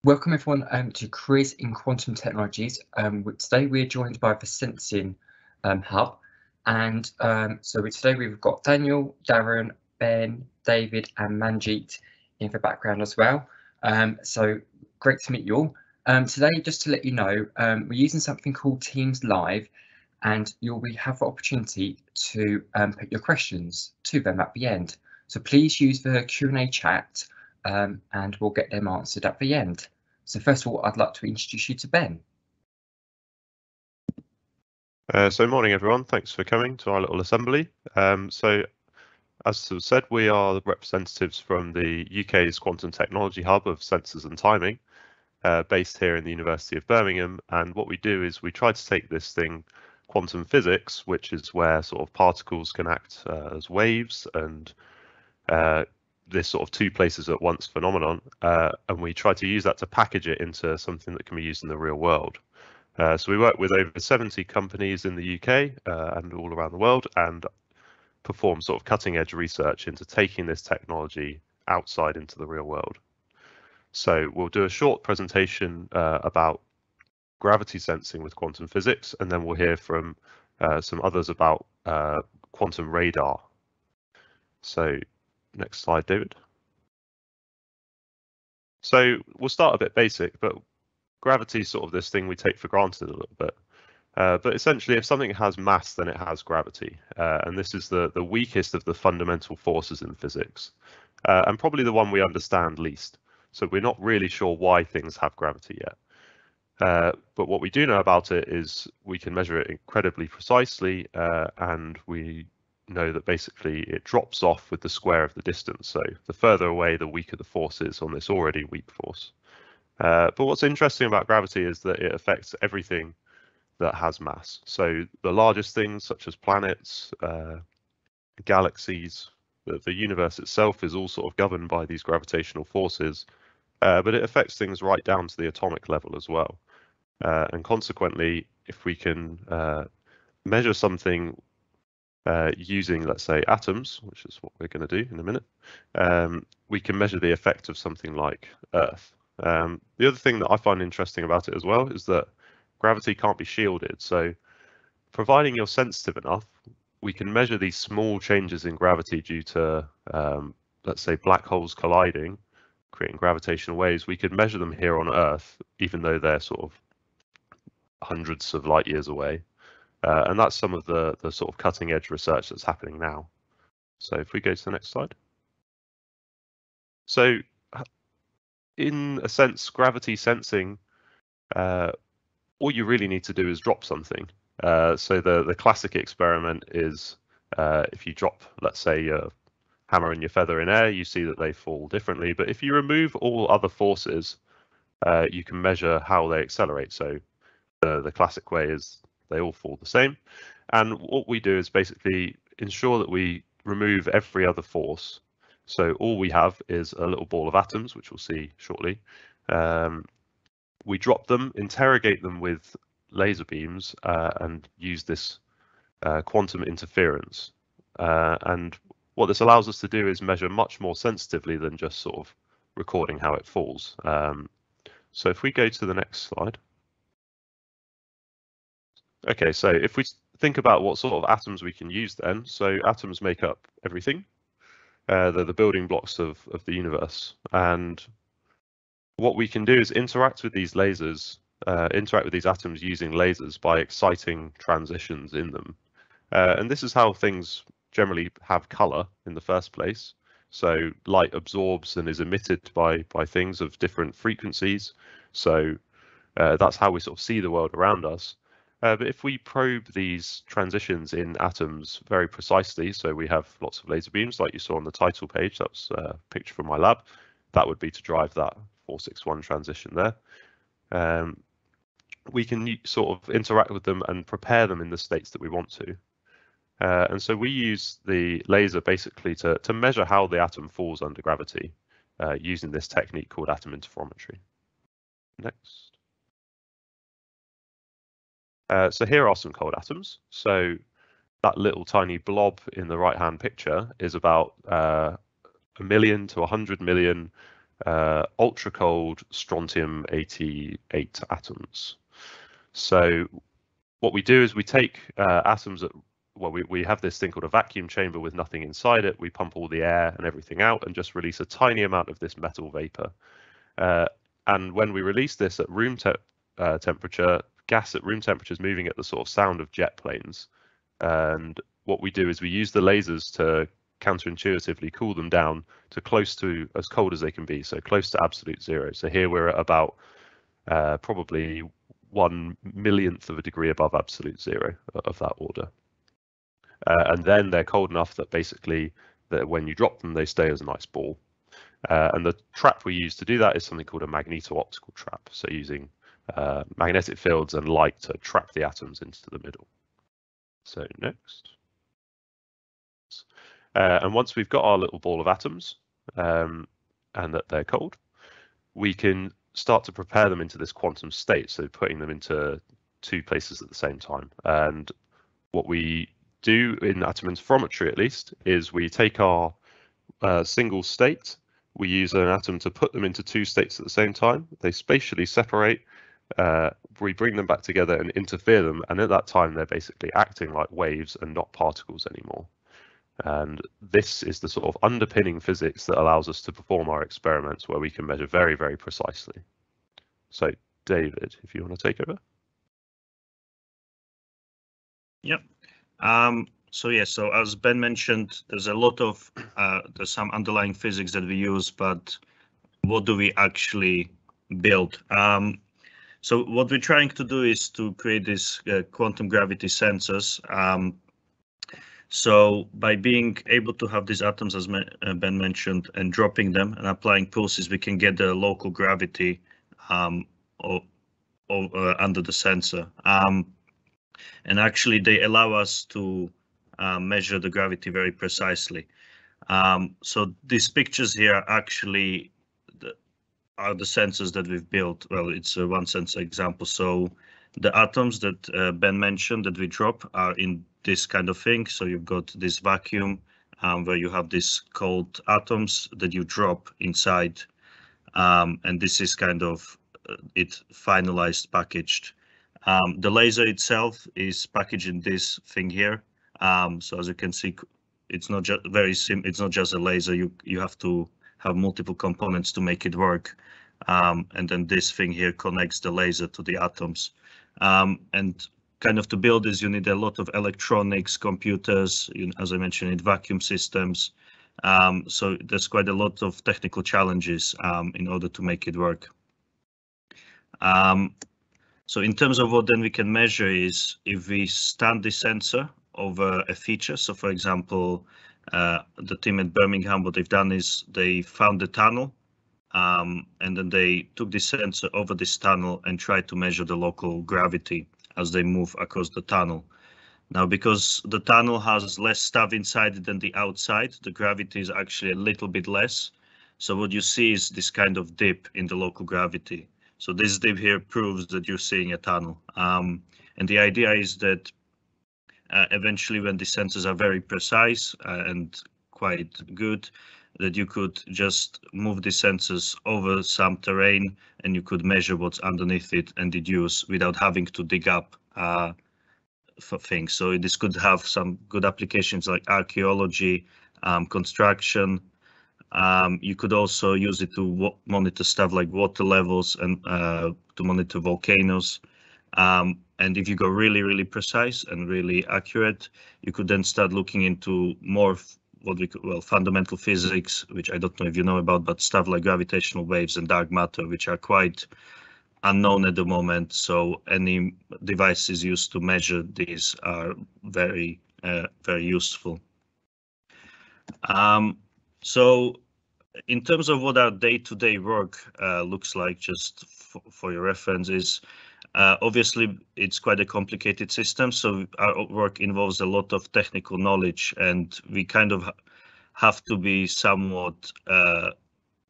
Welcome everyone to Careers in Quantum Technologies. Today we're joined by the Sensing Hub, and today we've got Daniel, Darren, Ben, David, and Manjeet in the background as well. So great to meet you all. Today, just to let you know, we're using something called Teams Live, and you'll have the opportunity to put your questions to them at the end. So please use the Q&A chat. And we'll get them answered at the end. So first of all, I'd like to introduce you to Ben. Morning everyone, thanks for coming to our little assembly. So as was said, we are the representatives from the UK's Quantum Technology Hub of Sensors and Timing, based here in the University of Birmingham. And what we do is we try to take this thing, quantum physics, which is where sort of particles can act as waves and this sort of two places at once phenomenon, and we try to use that to package it into something that can be used in the real world. So we work with over 70 companies in the UK and all around the world, and perform sort of cutting edge research into taking this technology outside into the real world. So we'll do a short presentation about gravity sensing with quantum physics, and then we'll hear from some others about quantum radar. So next slide, David. So we'll start a bit basic, but gravity is sort of this thing we take for granted a little bit. But essentially, if something has mass, then it has gravity. And this is the weakest of the fundamental forces in physics, and probably the one we understand least. So we're not really sure why things have gravity yet. But what we do know about it is we can measure it incredibly precisely, and we know that basically it drops off with the square of the distance. So the further away, the weaker the force is on this already weak force. But what's interesting about gravity is that it affects everything that has mass. So the largest things such as planets, galaxies, the universe itself is all sort of governed by these gravitational forces, but it affects things right down to the atomic level as well. And consequently, if we can measure something using, let's say, atoms, which is what we're going to do in a minute, we can measure the effect of something like Earth. The other thing that I find interesting about it as well is that gravity can't be shielded. So providing you're sensitive enough, we can measure these small changes in gravity due to, let's say, black holes colliding, creating gravitational waves. We could measure them here on Earth, even though they're sort of hundreds of light years away. And that's some of the sort of cutting edge research that's happening now. So if we go to the next slide. So in a sense, gravity sensing, all you really need to do is drop something. So the classic experiment is if you drop, let's say, your hammer and your feather in air, you see that they fall differently. But if you remove all other forces, you can measure how they accelerate. So the classic way is they all fall the same. And what we do is basically ensure that we remove every other force. So all we have is a little ball of atoms, which we'll see shortly. We drop them, interrogate them with laser beams, and use this quantum interference. And what this allows us to do is measure much more sensitively than just sort of recording how it falls. So if we go to the next slide. Okay, so if we think about what sort of atoms we can use then, so atoms make up everything. They're the building blocks of the universe. And what we can do is interact with these lasers, interact with these atoms using lasers by exciting transitions in them. And this is how things generally have color in the first place. So light absorbs and is emitted by things of different frequencies. So that's how we sort of see the world around us. But if we probe these transitions in atoms very precisely, so we have lots of laser beams like you saw on the title page, that was a picture from my lab, that would be to drive that 461 transition there. We can sort of interact with them and prepare them in the states that we want to. And so we use the laser basically to measure how the atom falls under gravity using this technique called atom interferometry. Next. So here are some cold atoms. So that little tiny blob in the right-hand picture is about 1 million to 100 million ultra cold strontium-88 atoms. So what we do is we take atoms that, well, we have this thing called a vacuum chamber with nothing inside it. We pump all the air and everything out and just release a tiny amount of this metal vapor. And when we release this at room temperature, gas at room temperature is moving at the sort of sound of jet planes. And what we do is we use the lasers to counterintuitively cool them down to close to as cold as they can be, so close to absolute zero. So here we're at about probably 1/1,000,000th of a degree above absolute zero of that order. And then they're cold enough that basically that when you drop them, they stay as a nice ball. And the trap we use to do that is something called a magneto-optical trap. So using magnetic fields and light to trap the atoms into the middle. So next. And once we've got our little ball of atoms and that they're cold, we can start to prepare them into this quantum state. So putting them into two places at the same time. And what we do in atom interferometry, at least, is we take our single state, we use an atom to put them into two states at the same time. They spatially separate, we bring them back together and interfere them. And at that time, they're basically acting like waves and not particles anymore. And this is the sort of underpinning physics that allows us to perform our experiments where we can measure very, very precisely. So, David, if you want to take over. Yep. So as Ben mentioned, there's a lot of there's some underlying physics that we use, but what do we actually build? So what we're trying to do is to create these quantum gravity sensors. So by being able to have these atoms, as Ben mentioned, and dropping them and applying pulses, we can get the local gravity under the sensor. And actually, they allow us to measure the gravity very precisely. So these pictures here actually are the sensors that we've built. Well, it's a one sensor example. So the atoms that Ben mentioned that we drop are in this kind of thing. So you've got this vacuum where you have these cold atoms that you drop inside. And this is kind of it finalized, packaged. The laser itself is packaged in this thing here. So as you can see, it's not just it's not just a laser. You have to have multiple components to make it work. And then this thing here connects the laser to the atoms. And kind of to build this, you need a lot of electronics, computers, as I mentioned, in vacuum systems. So there's quite a lot of technical challenges in order to make it work. So in terms of what then we can measure is if we stand the sensor over a feature. So for example, the team at Birmingham, what they've done is they found the tunnel and then they took the sensor over this tunnel and tried to measure the local gravity as they move across the tunnel. Now, because the tunnel has less stuff inside it than the outside, the gravity is actually a little bit less. So what you see is this kind of dip in the local gravity. So this dip here proves that you're seeing a tunnel. And the idea is that eventually when the sensors are very precise and quite good, that you could just move the sensors over some terrain and you could measure what's underneath it and deduce without having to dig up for things. So this could have some good applications like archaeology, construction. You could also use it to monitor stuff like water levels and to monitor volcanoes. And if you go really, really precise and really accurate, you could then start looking into more what we call, well, fundamental physics, which I don't know if you know about, but stuff like gravitational waves and dark matter, which are quite unknown at the moment. So any devices used to measure these are very, very useful. So in terms of what our day-to-day work looks like, just for your reference, is obviously it's quite a complicated system. So our work involves a lot of technical knowledge, and we kind of have to be somewhat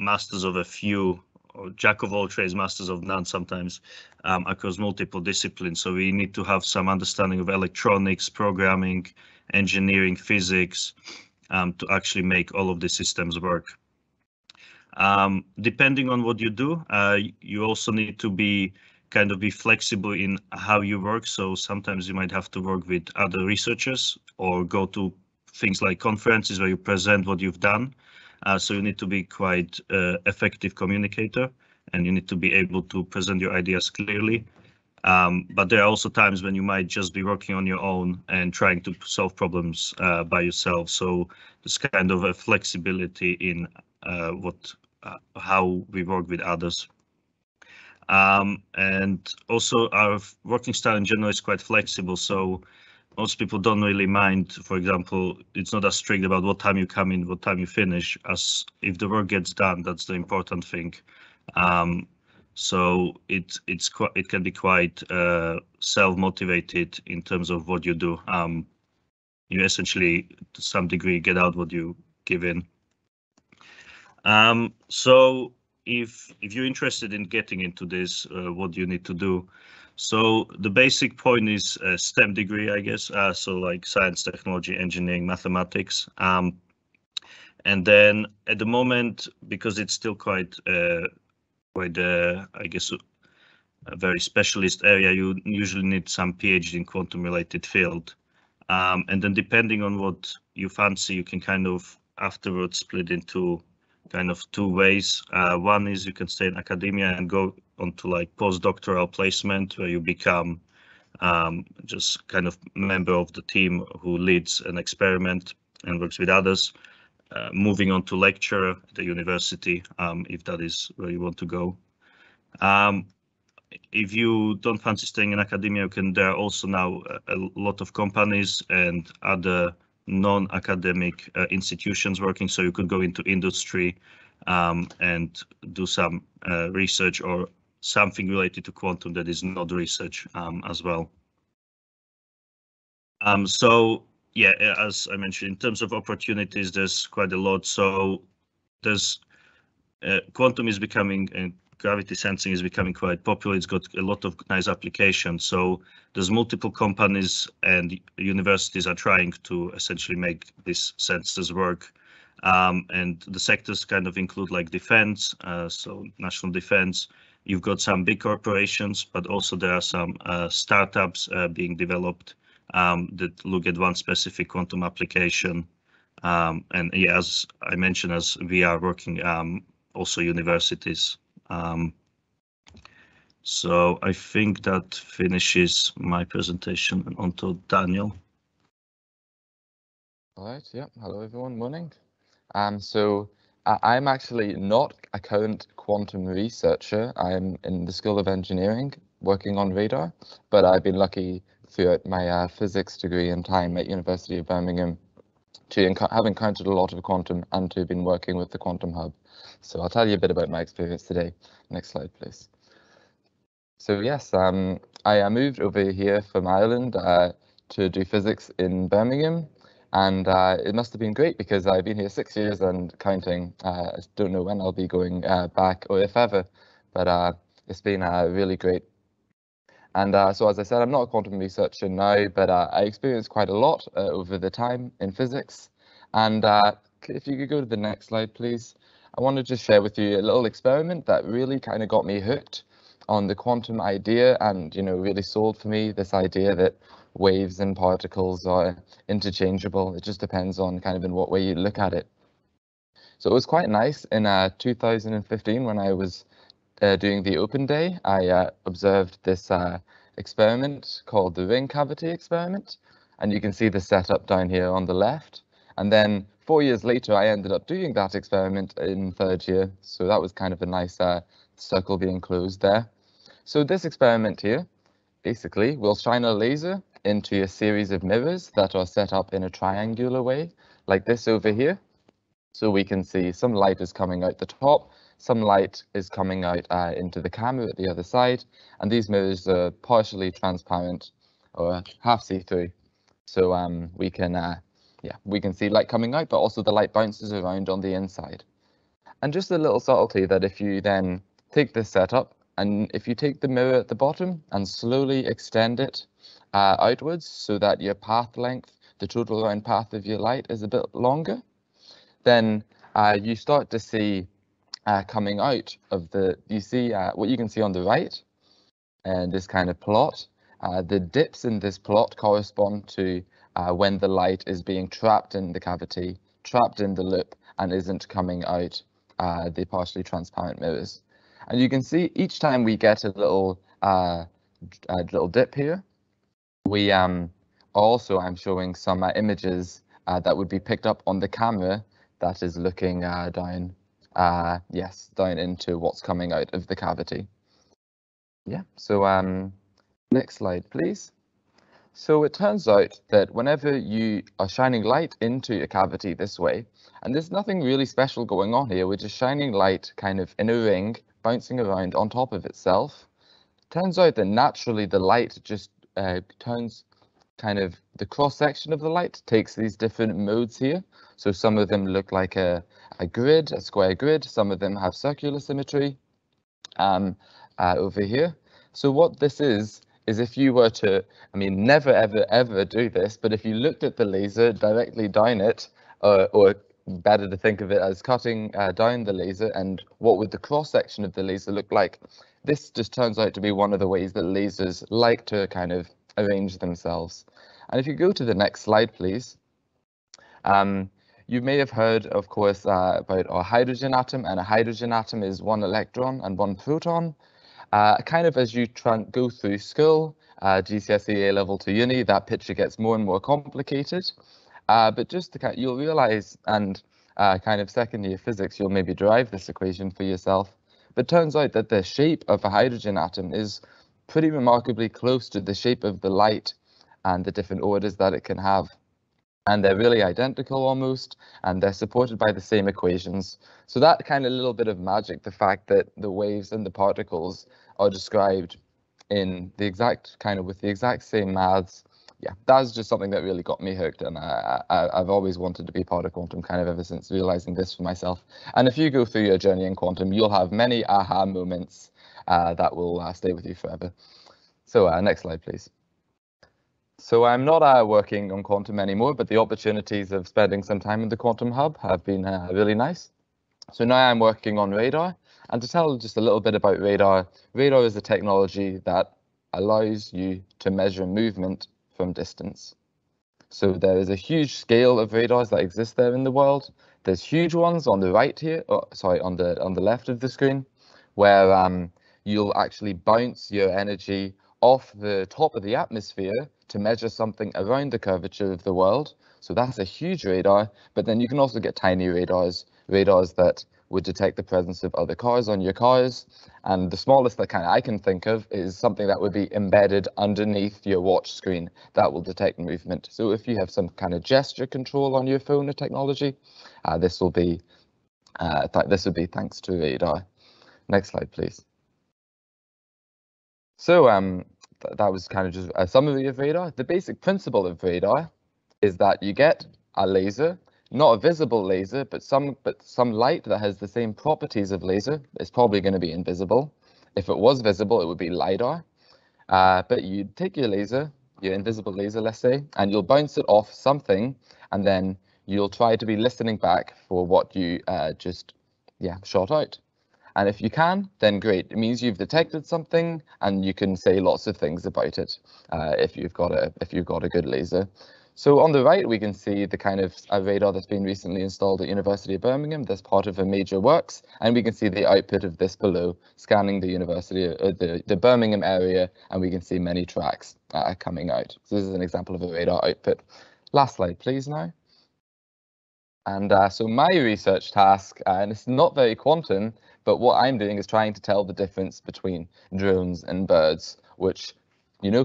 masters of a few, or jack of all trades, masters of none sometimes, across multiple disciplines. So we need to have some understanding of electronics, programming, engineering, physics, to actually make all of the systems work. Depending on what you do, you also need to be flexible in how you work. So sometimes you might have to work with other researchers or go to things like conferences where you present what you've done. So you need to be quite effective communicator, and you need to be able to present your ideas clearly. But there are also times when you might just be working on your own and trying to solve problems by yourself. So there's kind of a flexibility in how we work with others. And also our working style in general is quite flexible. So most people don't really mind, for example, it's not as strict about what time you come in, what time you finish, as if the work gets done, that's the important thing. So it can be quite self-motivated in terms of what you do. You essentially, to some degree, get out what you give in. So if you're interested in getting into this, what do you need to do? So the basic point is a STEM degree, I guess. So like science, technology, engineering, mathematics. And then at the moment, because it's still quite I guess, a very specialist area, you usually need some PhD in quantum related field. And then depending on what you fancy, you can kind of afterwards split into kind of two ways. One is you can stay in academia and go on to like postdoctoral placement, where you become just kind of member of the team who leads an experiment and works with others, moving on to lecturer at the university, if that is where you want to go. If you don't fancy staying in academia, there are also now a lot of companies and other non-academic institutions working, so you could go into industry and do some research or something related to quantum that is not research as well. So yeah, as I mentioned, in terms of opportunities, there's quite a lot. So there's quantum is becoming, and gravity sensing is becoming quite popular. It's got a lot of nice applications. So there's multiple companies and universities are trying to essentially make these sensors work. And the sectors kind of include like defense, so national defense. You've got some big corporations, but also there are some startups being developed that look at one specific quantum application. And yeah, as I mentioned, as we are working, also universities. So I think that finishes my presentation, and on to Daniel. All right, yeah, hello everyone, morning. So I'm actually not a current quantum researcher. I'm in the School of Engineering working on radar, but I've been lucky throughout my physics degree and time at University of Birmingham to have encountered a lot of quantum and to have been working with the Quantum Hub. So I'll tell you a bit about my experience today. Next slide, please. So yes, I moved over here from Ireland to do physics in Birmingham, and it must have been great because I've been here 6 years and counting. I don't know when I'll be going back or if ever, but it's been really great. And so as I said, I'm not a quantum researcher now, but I experienced quite a lot over the time in physics. And if you could go to the next slide, please. I want to just share with you a little experiment that really kind of got me hooked on the quantum idea and, you know, really sold for me this idea that waves and particles are interchangeable. It just depends on kind of in what way you look at it. So it was quite nice in 2015 when I was doing the open day. I observed this experiment called the ring cavity experiment, and you can see the setup down here on the left. And then 4 years later, I ended up doing that experiment in third year. So that was kind of a nice circle being closed there. So this experiment here, basically, will shine a laser into a series of mirrors that are set up in a triangular way, like this over here. So we can see some light is coming out the top, some light is coming out into the camera at the other side, and these mirrors are partially transparent or half see-through. So we can see light coming out, but also the light bounces around on the inside. And just a little subtlety that if you then take this setup, and if you take the mirror at the bottom and slowly extend it outwards so that your path length, the total round path of your light is a bit longer, then you start to see coming out of the, you see what you can see on the right, and this kind of plot. The dips in this plot correspond to when the light is being trapped in the cavity, trapped in the loop, and isn't coming out the partially transparent mirrors. And you can see each time we get a little dip here, we also, I'm showing some images that would be picked up on the camera that is looking down, down into what's coming out of the cavity. Yeah, so next slide, please. So it turns out that whenever you are shining light into a cavity this way, and there's nothing really special going on here, we're just shining light kind of in a ring, bouncing around on top of itself. Turns out that naturally the light just turns kind of, the cross-section of the light takes these different modes here. So some of them look like a grid, a square grid. Some of them have circular symmetry over here. So what this is if you were to, I mean, never, ever, ever do this, but if you looked at the laser directly down it, or better to think of it as cutting down the laser, and what would the cross-section of the laser look like? This just turns out to be one of the ways that lasers like to kind of arrange themselves. And if you go to the next slide, please. You may have heard, of course, about our hydrogen atom, and a hydrogen atom is one electron and one proton. Kind of as you go through school, GCSE, A-level to uni, that picture gets more and more complicated. But just to you'll realize, and kind of second year physics, you'll maybe derive this equation for yourself. But turns out that the shape of a hydrogen atom is pretty remarkably close to the shape of the light and the different orders that it can have. And they're really identical almost, and they're supported by the same equations. So that kind of little bit of magic, the fact that the waves and the particles are described in the exact kind of with the exact same maths, yeah, that's just something that really got me hooked, and I've always wanted to be part of quantum kind of ever since realizing this for myself. And if you go through your journey in quantum, you'll have many aha moments that will stay with you forever. So next slide, please. So I'm not working on quantum anymore, but the opportunities of spending some time in the Quantum Hub have been really nice. So now I'm working on radar, and to tell just a little bit about radar, radar is a technology that allows you to measure movement from distance. So there is a huge scale of radars that exist there in the world. There's huge ones on the right here, on the left of the screen, where you'll actually bounce your energy off the top of the atmosphere to measure something around the curvature of the world. So that's a huge radar, but then you can also get tiny radars that would detect the presence of other cars on your cars. And the smallest that I can think of is something that would be embedded underneath your watch screen that will detect movement. So if you have some kind of gesture control on your phone or technology, this will be thanks to radar. Next slide, please. So that was kind of just a summary of radar. The basic principle of radar is that you get a laser, not a visible laser, but some light that has the same properties of laser. It's probably going to be invisible. If it was visible, it would be LiDAR. But you take your laser, your invisible laser, let's say, and you'll bounce it off something, and then you'll try to be listening back for what you just shot out. And if you can, then great. It means you've detected something, and you can say lots of things about it if you've got a good laser. So on the right, we can see the kind of radar that's been recently installed at University of Birmingham. That's part of a major works, and we can see the output of this below, scanning the University, the Birmingham area, and we can see many tracks coming out. So this is an example of a radar output. Last slide, please, now. And so my research task, and it's not very quantum, but what I'm doing is trying to tell the difference between drones and birds, which,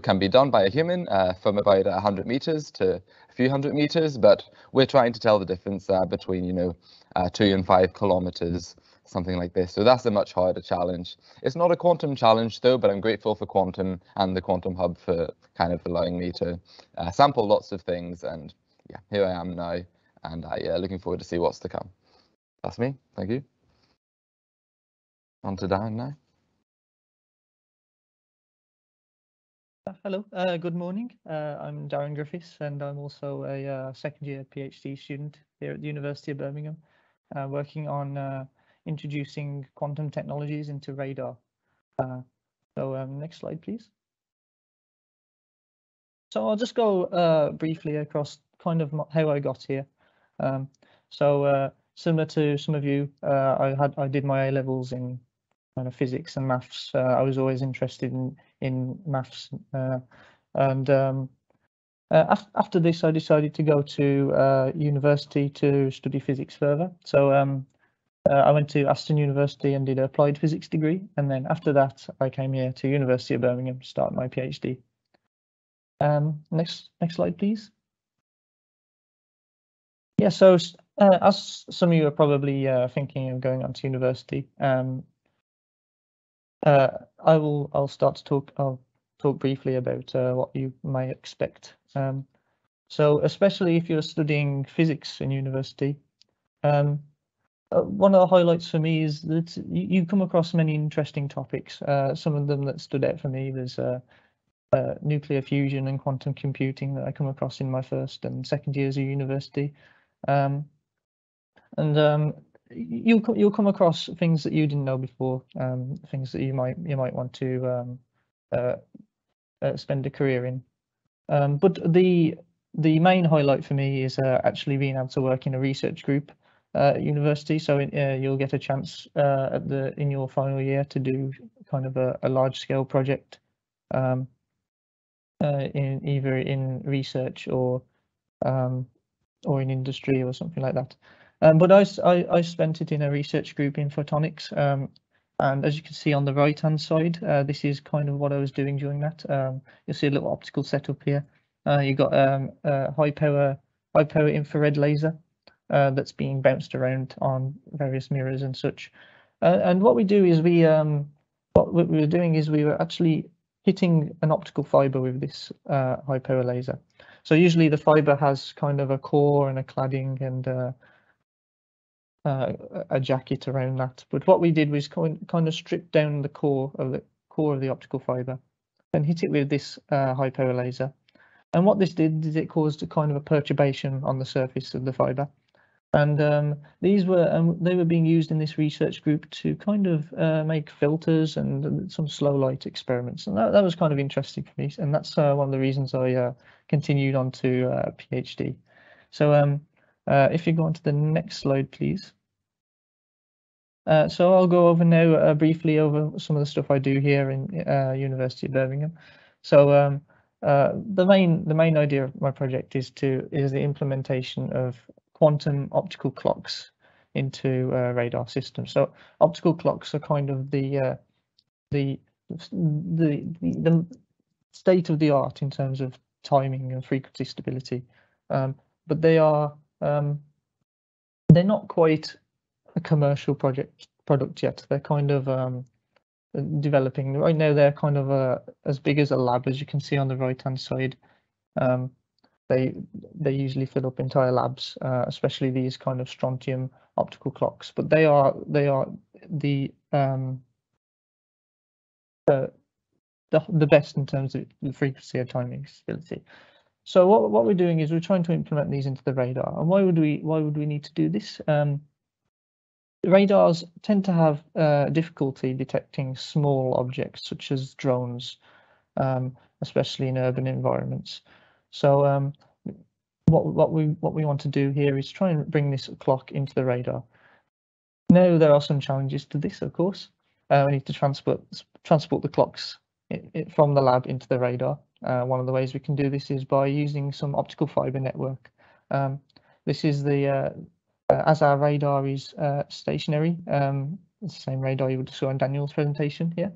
can be done by a human from about 100 meters to a few hundred meters, but we're trying to tell the difference between, 2 and 5 kilometers, something like this. So that's a much harder challenge. It's not a quantum challenge though, but I'm grateful for Quantum and the Quantum Hub for kind of allowing me to sample lots of things. And yeah, here I am now. And looking forward to see what's to come. That's me. Thank you. On to Darren now. Hello, good morning. I'm Darren Griffiths, and I'm also a second-year PhD student here at the University of Birmingham, working on introducing quantum technologies into radar. Next slide, please. So I'll just go briefly across kind of how I got here. Similar to some of you, I did my A levels in kind of physics and maths. I was always interested in maths, after this, I decided to go to university to study physics further. So I went to Aston University and did an applied physics degree, and then after that, I came here to University of Birmingham to start my PhD. Next slide, please. Yeah, so as some of you are probably thinking of going on to university, I'll start to talk. I'll talk briefly about what you may expect. So especially if you're studying physics in university, one of the highlights for me is that you come across many interesting topics. Some of them that stood out for me, there's nuclear fusion and quantum computing that I come across in my first and second years of university. You'll come across things that you didn't know before, things that you might want to spend a career in. But the main highlight for me is actually being able to work in a research group at university. So you'll get a chance in your final year to do kind of a large scale project in either in research or in industry or something like that. But I spent it in a research group in photonics, and as you can see on the right hand side, this is kind of what I was doing during that. You'll see a little optical setup here. You've got a high power infrared laser that's being bounced around on various mirrors and such. And what we do is we were actually hitting an optical fiber with this high power laser. So usually the fiber has kind of a core and a cladding and a jacket around that. But what we did was kind of strip down the core of the optical fiber and hit it with this high power laser. And what this did is it caused a kind of a perturbation on the surface of the fiber. And they were being used in this research group to kind of make filters and some slow light experiments, and that was kind of interesting for me, and that's one of the reasons I continued on to PhD. So if you go on to the next slide, please. So I'll go over now briefly over some of the stuff I do here in University of Birmingham. So the main idea of my project is the implementation of quantum optical clocks into radar systems. So optical clocks are kind of the state of the art in terms of timing and frequency stability, but they're not quite a commercial product yet. They're kind of developing right now. They're kind of as big as a lab, as you can see on the right hand side. They usually fill up entire labs, especially these kind of strontium optical clocks. But they are the best in terms of the frequency and timing stability. So what we're doing is we're trying to implement these into the radar. And why would we need to do this? Radars tend to have difficulty detecting small objects such as drones, especially in urban environments. So what we want to do here is try and bring this clock into the radar. Now there are some challenges to this, of course. We need to transport the clocks from the lab into the radar. One of the ways we can do this is by using some optical fiber network. This is as our radar is stationary, it's the same radar you would have saw in Daniel's presentation here.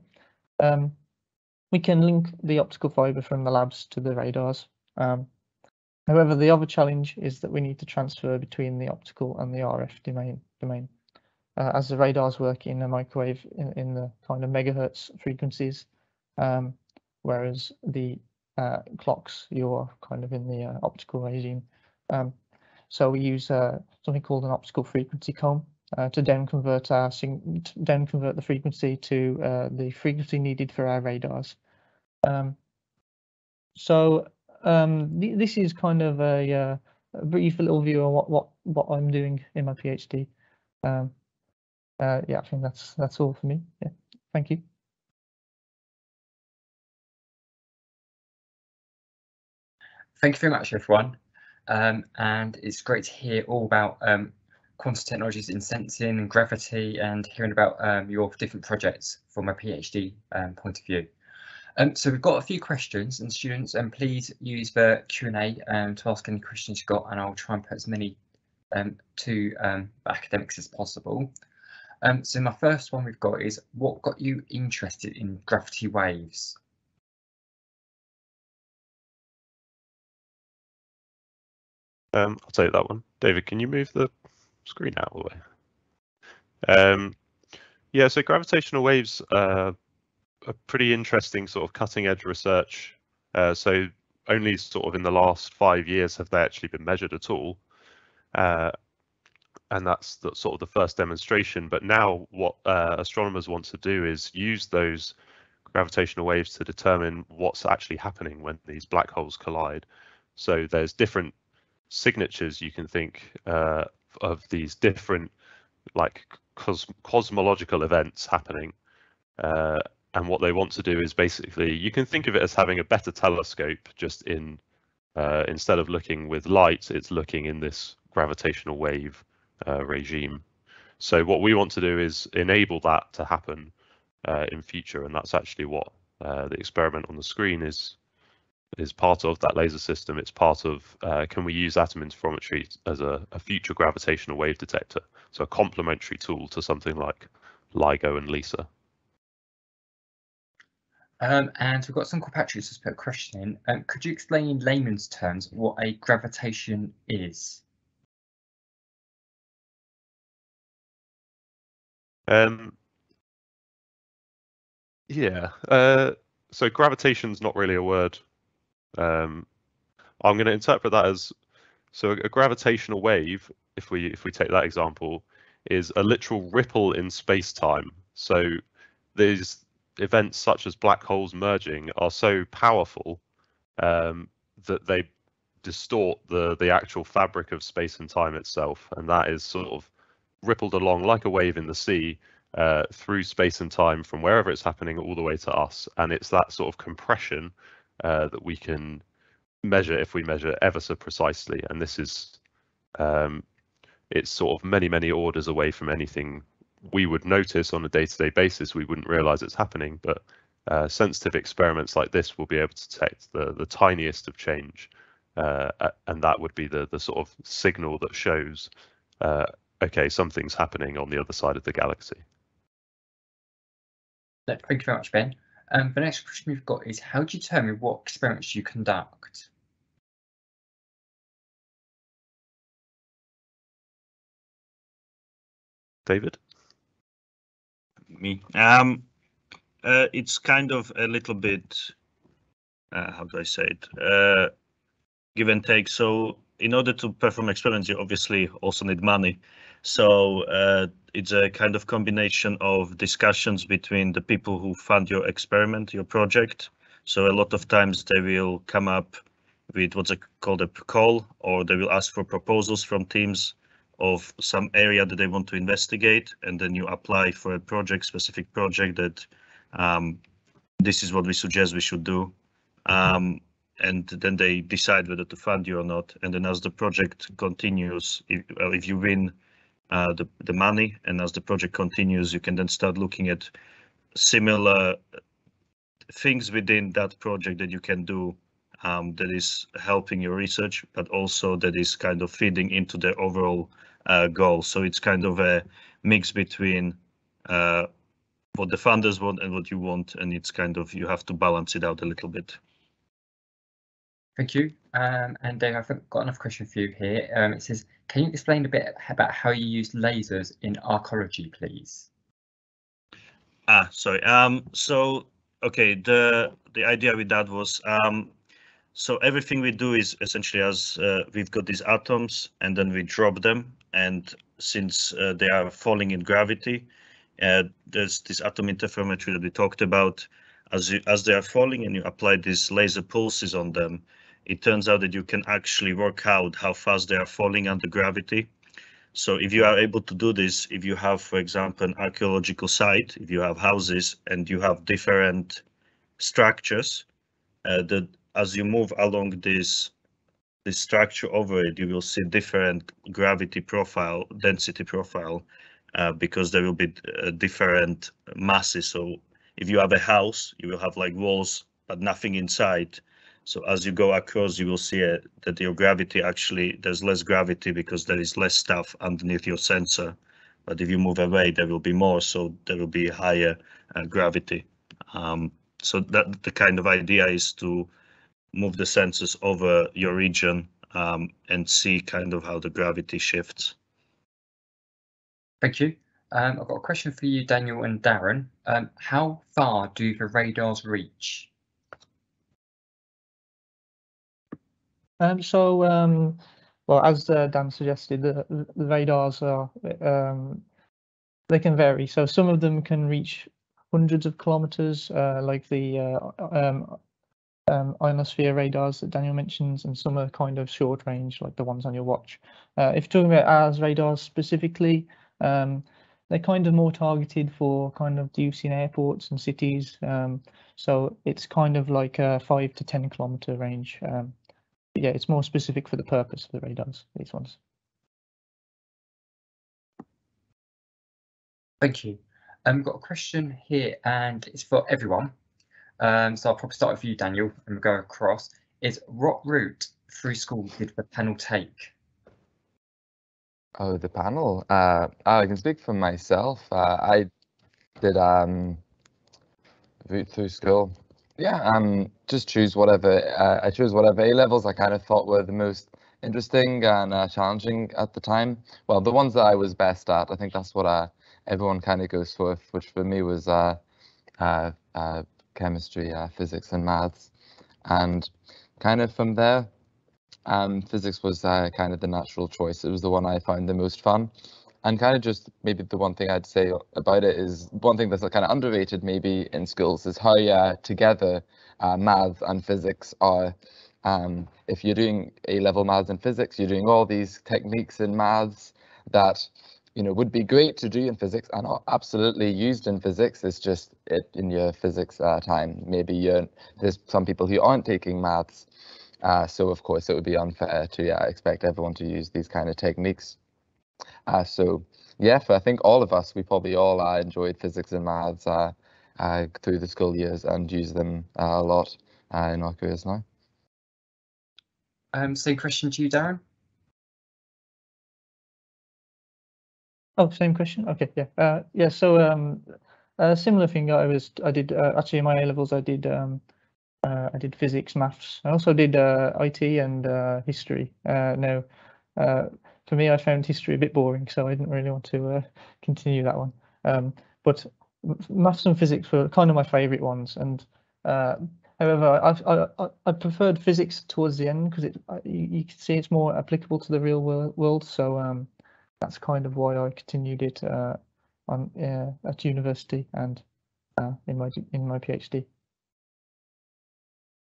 We can link the optical fiber from the labs to the radars. However, the other challenge is that we need to transfer between the optical and the RF domain. As the radars work in a microwave in the kind of megahertz frequencies, whereas the clocks, you're kind of in the optical regime. So we use something called an optical frequency comb to down convert the frequency to the frequency needed for our radars. This is kind of a brief little view of what I'm doing in my PhD. Yeah, I think that's all for me. Yeah, thank you. Thank you very much, everyone. And it's great to hear all about quantum technologies in sensing and gravity, and hearing about your different projects from a PhD point of view. So we've got a few questions, and students, please use the Q&A to ask any questions you've got, and I'll try and put as many to the academics as possible. So my first one we've got is, what got you interested in gravity waves? I'll take that one. David, can you move the screen out of the way? Yeah, so gravitational waves are pretty interesting sort of cutting edge research. So only sort of in the last 5 years have they actually been measured at all. And that's sort of the first demonstration. But now what astronomers want to do is use those gravitational waves to determine what's actually happening when these black holes collide. So there's different signatures you can think of these different like cosmological events happening. And what they want to do is basically, you can think of it as having a better telescope, just in instead of looking with light, it's looking in this gravitational wave regime. So what we want to do is enable that to happen in future, and that's actually what the experiment on the screen is part of. That laser system. It's part of can we use atom interferometry as a future gravitational wave detector, so a complementary tool to something like LIGO and LISA. And we've got some compatriots who's put a question in. Could you explain in layman's terms what a gravitation is? Yeah, so gravitation's not really a word. I'm going to interpret that as, so a gravitational wave, if we take that example, is a literal ripple in space-time. So these events such as black holes merging are so powerful that they distort the actual fabric of space and time itself, and that is sort of rippled along like a wave in the sea through space and time from wherever it's happening all the way to us. And it's that sort of compression that we can measure if we measure ever so precisely. And this is it's sort of many orders away from anything we would notice on a day-to-day basis. We wouldn't realize it's happening, but sensitive experiments like this will be able to detect the tiniest of change, and that would be the sort of signal that shows okay, something's happening on the other side of the galaxy. Thank you very much, Ben. The next question we've got is, how do you determine what experiments you conduct? David? Me. It's kind of a little bit, how do I say it, give and take. So in order to perform experiments, you obviously also need money. So it's a kind of combination of discussions between the people who fund your experiment, your project. So a lot of times they will come up with what's called a call, or they will ask for proposals from teams of some area that they want to investigate, and then you apply for a project, specific project that this is what we suggest we should do. And then they decide whether to fund you or not. And then as the project continues, if you win the money, and as the project continues, you can then start looking at similar things within that project that you can do that is helping your research, but also that is kind of feeding into the overall goal. So it's kind of a mix between what the funders want and what you want, and it's kind of, you have to balance it out a little bit. Thank you. And Dave, I've got another question for you here. It says, can you explain a bit about how you use lasers in archaeology, please? Sorry. So, okay, the idea with that was, so everything we do is essentially, as we've got these atoms, and then we drop them, and since they are falling in gravity, there's this atom interferometry that we talked about. As they are falling and you apply these laser pulses on them, it turns out that you can actually work out how fast they are falling under gravity. So if you are able to do this, if you have, for example, an archaeological site, if you have houses and you have different structures, that as you move along this structure over it, you will see different gravity profile, density profile, because there will be different masses. So if you have a house, you will have like walls, but nothing inside. So as you go across, you will see that your gravity actually, there's less gravity because there is less stuff underneath your sensor. But if you move away, there will be more, so there will be higher gravity. So that the kind of idea is to move the sensors over your region and see kind of how the gravity shifts. Thank you. I've got a question for you, Daniel and Darren. How far do the radars reach? Well, as Dan suggested, the radars are they can vary. So some of them can reach hundreds of kilometers, like the ionosphere radars that Daniel mentions, and some are kind of short range, like the ones on your watch. If you're talking about ours radars specifically, they're kind of more targeted for kind of use in airports and cities. So it's kind of like a 5 to 10 kilometer range. Yeah, it's more specific for the purpose of the radars, these ones. Thank you. We've got a question here, and it's for everyone. So I'll probably start with you, Daniel, and we'll go across. Is what route through school did the panel take? Oh, the panel. I can speak for myself. I did route through school. Yeah, just choose whatever. I chose whatever A levels I kind of thought were the most interesting and challenging at the time. Well, the ones that I was best at. I think that's what everyone kind of goes for, which for me was chemistry, physics, and maths. And kind of from there, physics was kind of the natural choice. It was the one I found the most fun. And kind of just maybe the one thing I'd say about it is one thing that's kind of underrated maybe in schools is how together maths and physics are. If you're doing A-level maths and physics, you're doing all these techniques in maths that would be great to do in physics and are absolutely used in physics. It's just in your physics time. Maybe there's some people who aren't taking maths. So of course it would be unfair to expect everyone to use these kind of techniques. So yeah, for I think all of us, we probably all enjoyed physics and maths through the school years and use them a lot in our careers now. Same question to you, Darren. Oh, same question. Okay, yeah, yeah. So a similar thing. I did actually in my A levels. I did physics, maths. I also did IT and history. Now, for me, I found history a bit boring, so I didn't really want to continue that one. But maths and physics were kind of my favourite ones. And however, I preferred physics towards the end because you can see it's more applicable to the real world. So that's kind of why I continued it at university and in my PhD.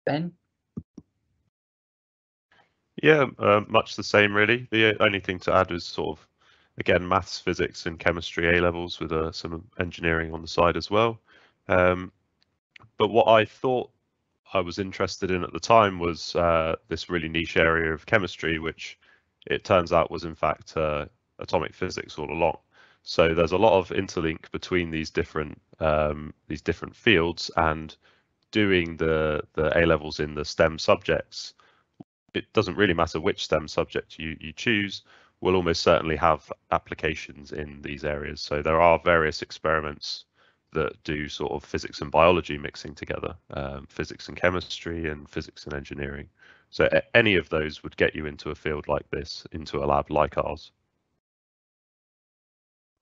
Ben? Yeah, much the same really. The only thing to add is sort of, again, maths, physics and chemistry A levels with some engineering on the side as well. But what I thought I was interested in at the time was this really niche area of chemistry, which it turns out was in fact atomic physics all along. So there's a lot of interlink between these different fields, and doing the A levels in the STEM subjects, it doesn't really matter which STEM subject you choose, will almost certainly have applications in these areas. So there are various experiments that do sort of physics and biology mixing together, physics and chemistry and physics and engineering. So any of those would get you into a field like this, into a lab like ours.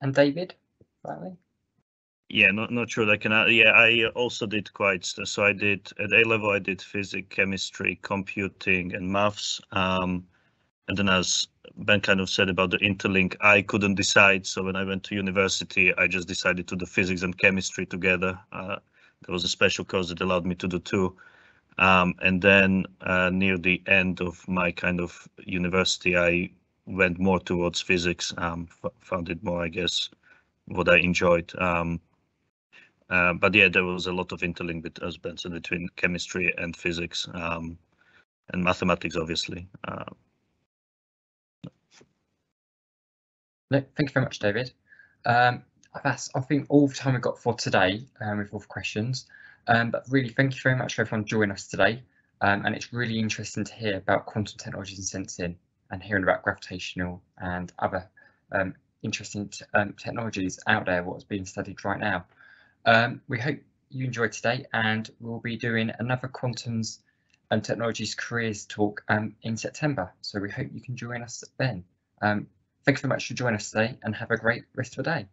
And David, finally? Yeah, not sure I can add. Yeah, I also did so I did at A level, I did physics, chemistry, computing and maths. And then as Ben kind of said about the interlink, I couldn't decide. So when I went to university, I just decided to do physics and chemistry together. There was a special course that allowed me to do two. And then near the end of my kind of university, I went more towards physics. Found it more, I guess, what I enjoyed. But yeah, there was a lot of interlink, as Ben said, between chemistry and physics, and mathematics, obviously. No, thank you very much, David. That's, I think, all the time we've got for today with all the questions. But really, thank you very much for everyone joining us today. And it's really interesting to hear about quantum technologies and sensing, and hearing about gravitational and other interesting technologies out there, what's being studied right now. We hope you enjoyed today, and we'll be doing another quantums and technologies careers talk in September. So we hope you can join us then. Thanks very much for joining us today, and have a great rest of the day.